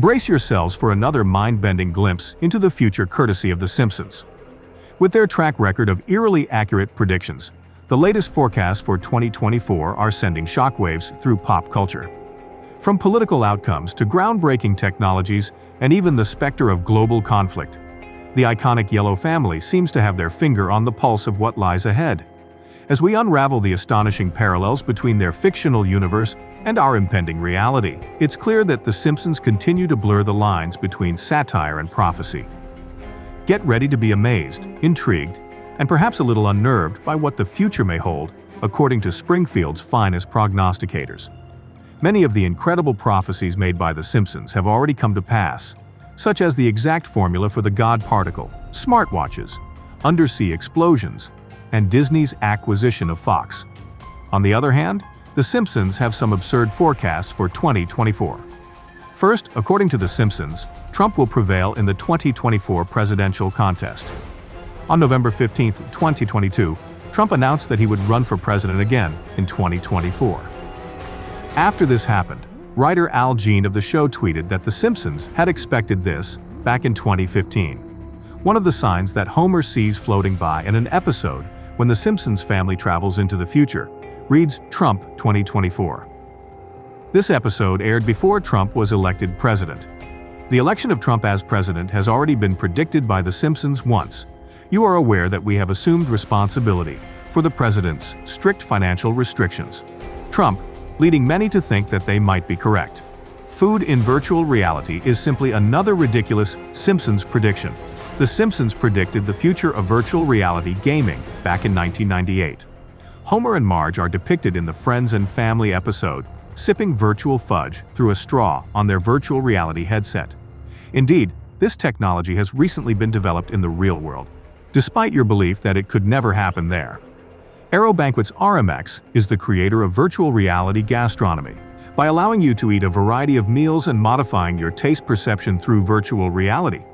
Brace yourselves for another mind-bending glimpse into the future courtesy of The Simpsons. With their track record of eerily accurate predictions, the latest forecasts for 2024 are sending shockwaves through pop culture. From political outcomes to groundbreaking technologies and even the specter of global conflict, the iconic Yellow family seems to have their finger on the pulse of what lies ahead. As we unravel the astonishing parallels between their fictional universe and our impending reality, it's clear that The Simpsons continue to blur the lines between satire and prophecy. Get ready to be amazed, intrigued, and perhaps a little unnerved by what the future may hold, according to Springfield's finest prognosticators. Many of the incredible prophecies made by The Simpsons have already come to pass, such as the exact formula for the God particle, smartwatches, undersea explosions, and Disney's acquisition of Fox. On the other hand, The Simpsons have some absurd forecasts for 2024. First, according to The Simpsons, Trump will prevail in the 2024 presidential contest. On November 15, 2022, Trump announced that he would run for president again in 2024. After this happened, writer Al Jean of the show tweeted that The Simpsons had expected this back in 2015. One of the signs that Homer sees floating by in an episode when the Simpsons family travels into the future reads Trump 2024. This episode aired before Trump was elected president. The election of Trump as president has already been predicted by The Simpsons once. You are aware that we have assumed responsibility for the president's strict financial restrictions. Trump, leading many to think that they might be correct. Food in virtual reality is simply another ridiculous Simpsons prediction. The Simpsons predicted the future of virtual reality gaming back in 1998. Homer and Marge are depicted in the Friends and Family episode, sipping virtual fudge through a straw on their virtual reality headset. Indeed, this technology has recently been developed in the real world, despite your belief that it could never happen there. Aero Banquets RMX is the creator of virtual reality gastronomy. By allowing you to eat a variety of meals and modifying your taste perception through virtual reality,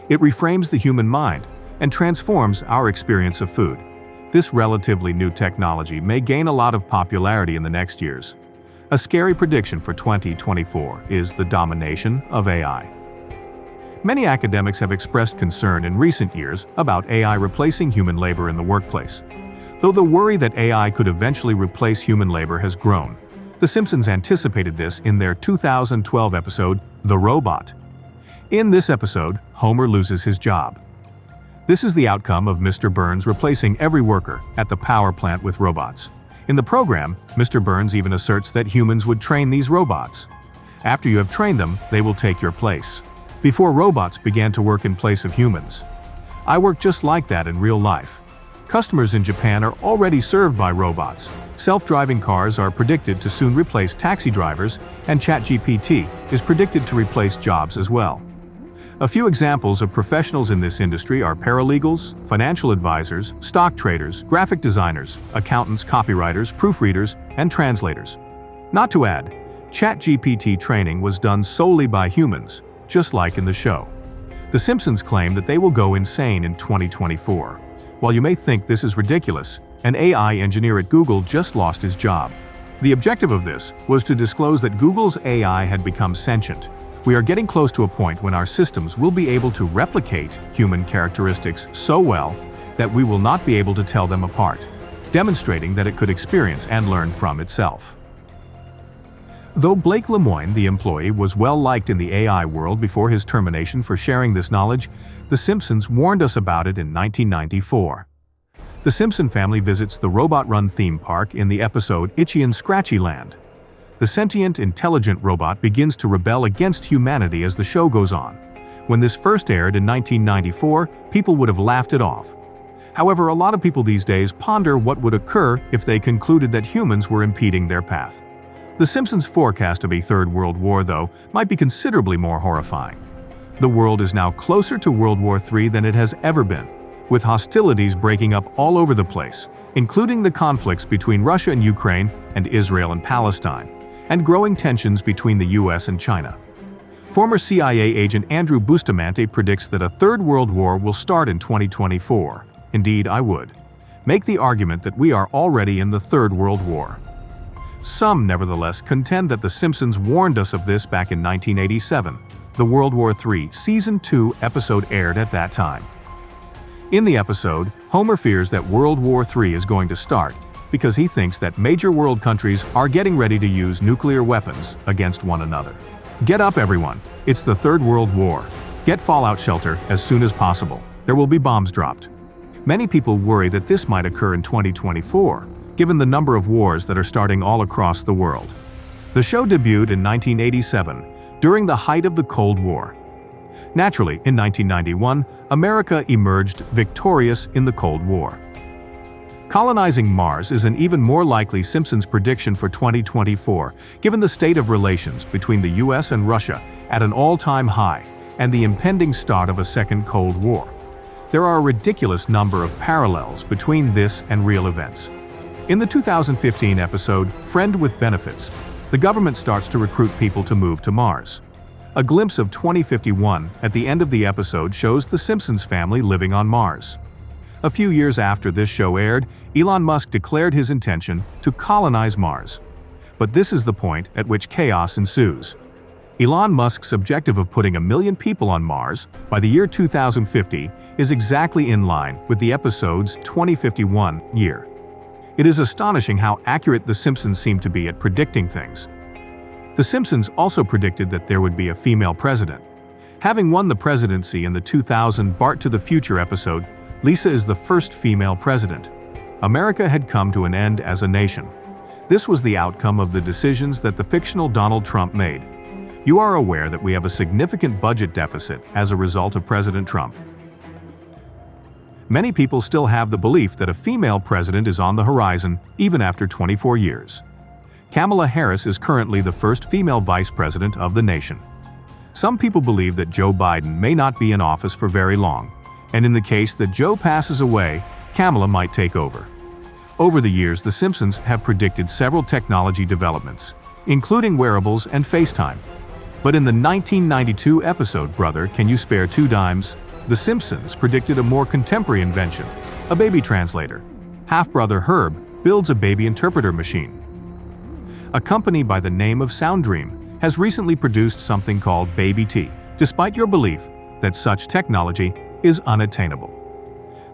it reframes the human mind and transforms our experience of food. This relatively new technology may gain a lot of popularity in the next years. A scary prediction for 2024 is the domination of AI. Many academics have expressed concern in recent years about AI replacing human labor in the workplace. Though the worry that AI could eventually replace human labor has grown, The Simpsons anticipated this in their 2012 episode, The Robot. In this episode, Homer loses his job. This is the outcome of Mr. Burns replacing every worker at the power plant with robots. In the program, Mr. Burns even asserts that humans would train these robots. After you have trained them, they will take your place. Before robots began to work in place of humans. I work just like that in real life. Customers in Japan are already served by robots. Self-driving cars are predicted to soon replace taxi drivers, and ChatGPT is predicted to replace jobs as well. A few examples of professionals in this industry are paralegals, financial advisors, stock traders, graphic designers, accountants, copywriters, proofreaders, and translators. Not to add, ChatGPT training was done solely by humans, just like in the show. The Simpsons claim that they will go insane in 2024. While you may think this is ridiculous, an AI engineer at Google just lost his job. The objective of this was to disclose that Google's AI had become sentient. We are getting close to a point when our systems will be able to replicate human characteristics so well that we will not be able to tell them apart, demonstrating that it could experience and learn from itself. Though Blake Lemoine, the employee, was well liked in the AI world before his termination for sharing this knowledge, The Simpsons warned us about it in 1994. The Simpson family visits the Robot Run theme park in the episode Itchy and Scratchy Land. The sentient, intelligent robot begins to rebel against humanity as the show goes on. When this first aired in 1994, people would have laughed it off. However, a lot of people these days ponder what would occur if they concluded that humans were impeding their path. The Simpsons' forecast of a Third World War, though, might be considerably more horrifying. The world is now closer to World War III than it has ever been, with hostilities breaking up all over the place, including the conflicts between Russia and Ukraine and Israel and Palestine, and growing tensions between the US and China. Former CIA agent Andrew Bustamante predicts that a Third World War will start in 2024. Indeed, I would make the argument that we are already in the Third World War. Some, nevertheless, contend that The Simpsons warned us of this back in 1987, the World War III Season 2 episode aired at that time. In the episode, Homer fears that World War III is going to start because he thinks that major world countries are getting ready to use nuclear weapons against one another. Get up, everyone! It's the Third World War. Get fallout shelter as soon as possible. There will be bombs dropped. Many people worry that this might occur in 2024, given the number of wars that are starting all across the world. The show debuted in 1987, during the height of the Cold War. Naturally, in 1991, America emerged victorious in the Cold War. Colonizing Mars is an even more likely Simpsons prediction for 2024, given the state of relations between the US and Russia at an all-time high and the impending start of a second Cold War. There are a ridiculous number of parallels between this and real events. In the 2015 episode, Friend with Benefits, the government starts to recruit people to move to Mars. A glimpse of 2051 at the end of the episode shows the Simpsons family living on Mars. A few years after this show aired, Elon Musk declared his intention to colonize Mars. But this is the point at which chaos ensues. Elon Musk's objective of putting 1 million people on Mars by the year 2050 is exactly in line with the episode's 2051 year. It is astonishing how accurate The Simpsons seem to be at predicting things. The Simpsons also predicted that there would be a female president. Having won the presidency in the 2000 Bart to the Future episode, Lisa is the first female president. America had come to an end as a nation. This was the outcome of the decisions that the fictional Donald Trump made. You are aware that we have a significant budget deficit as a result of President Trump. Many people still have the belief that a female president is on the horizon, even after 24 years. Kamala Harris is currently the first female vice president of the nation. Some people believe that Joe Biden may not be in office for very long, and in the case that Joe passes away, Kamala might take over. Over the years, The Simpsons have predicted several technology developments, including wearables and FaceTime. But in the 1992 episode Brother, Can You Spare Two Dimes?, The Simpsons predicted a more contemporary invention, a baby translator. Half-brother Herb builds a baby interpreter machine. A company by the name of SoundDream has recently produced something called Baby T, despite your belief that such technology is unattainable.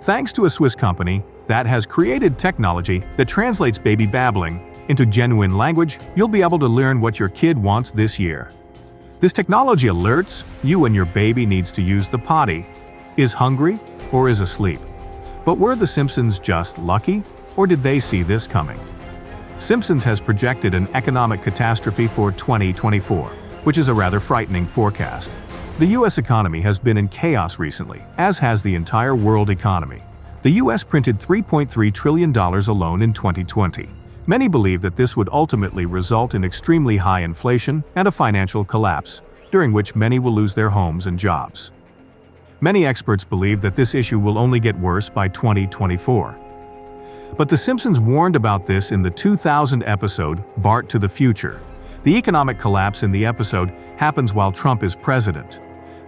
Thanks to a Swiss company that has created technology that translates baby babbling into genuine language, you'll be able to learn what your kid wants this year. This technology alerts you when your baby needs to use the potty, is hungry, or is asleep. But were the Simpsons just lucky, or did they see this coming? Simpsons has projected an economic catastrophe for 2024, which is a rather frightening forecast. The U.S. economy has been in chaos recently, as has the entire world economy. The U.S. printed $3.3 trillion alone in 2020. Many believe that this would ultimately result in extremely high inflation and a financial collapse, during which many will lose their homes and jobs. Many experts believe that this issue will only get worse by 2024. But The Simpsons warned about this in the 2000 episode Bart to the Future. The economic collapse in the episode happens while Trump is president.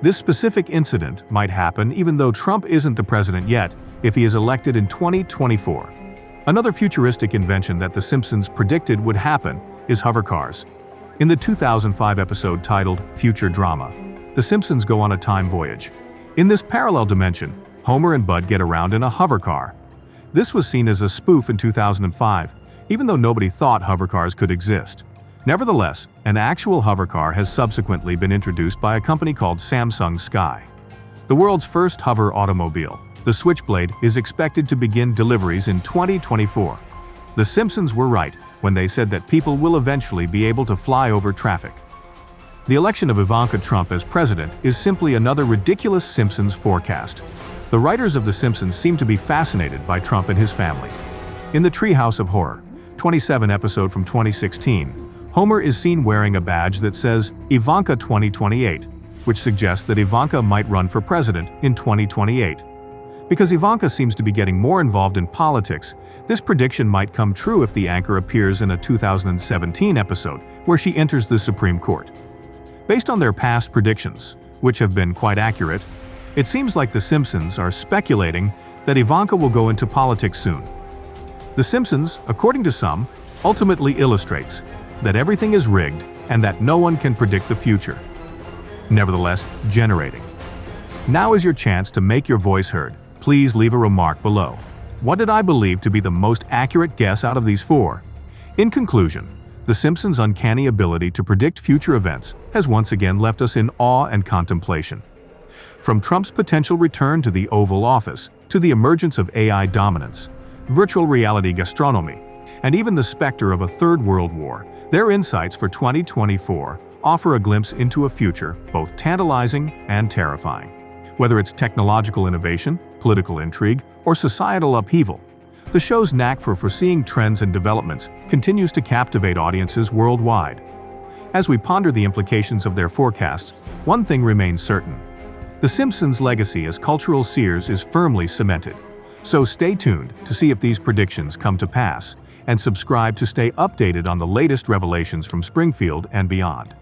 This specific incident might happen even though Trump isn't the president yet if he is elected in 2024. Another futuristic invention that The Simpsons predicted would happen is hovercars. In the 2005 episode titled Future Drama, The Simpsons go on a time voyage. In this parallel dimension, Homer and Bud get around in a hovercar. This was seen as a spoof in 2005, even though nobody thought hovercars could exist. Nevertheless, an actual hovercar has subsequently been introduced by a company called Samsung Sky. The world's first hover automobile, the Switchblade, is expected to begin deliveries in 2024. The Simpsons were right when they said that people will eventually be able to fly over traffic. The election of Ivanka Trump as president is simply another ridiculous Simpsons forecast. The writers of The Simpsons seem to be fascinated by Trump and his family. In the Treehouse of Horror, 27 episode from 2016, Homer is seen wearing a badge that says Ivanka 2028, which suggests that Ivanka might run for president in 2028. Because Ivanka seems to be getting more involved in politics, this prediction might come true if the anchor appears in a 2017 episode where she enters the Supreme Court. Based on their past predictions, which have been quite accurate, it seems like The Simpsons are speculating that Ivanka will go into politics soon. The Simpsons, according to some, ultimately illustrates that everything is rigged and that no one can predict the future. nevertheless generating. Now is your chance to make your voice heard. Please leave a remark below. What did I believe to be the most accurate guess out of these four? In conclusion, The Simpsons' uncanny ability to predict future events has once again left us in awe and contemplation. From Trump's potential return to the Oval Office, to the emergence of AI dominance, virtual reality gastronomy, and even the specter of a third world war, their insights for 2024 offer a glimpse into a future both tantalizing and terrifying. Whether it's technological innovation, political intrigue, or societal upheaval, the show's knack for foreseeing trends and developments continues to captivate audiences worldwide. As we ponder the implications of their forecasts, one thing remains certain. The Simpsons' legacy as cultural seers is firmly cemented. So stay tuned to see if these predictions come to pass, and subscribe to stay updated on the latest revelations from Springfield and beyond.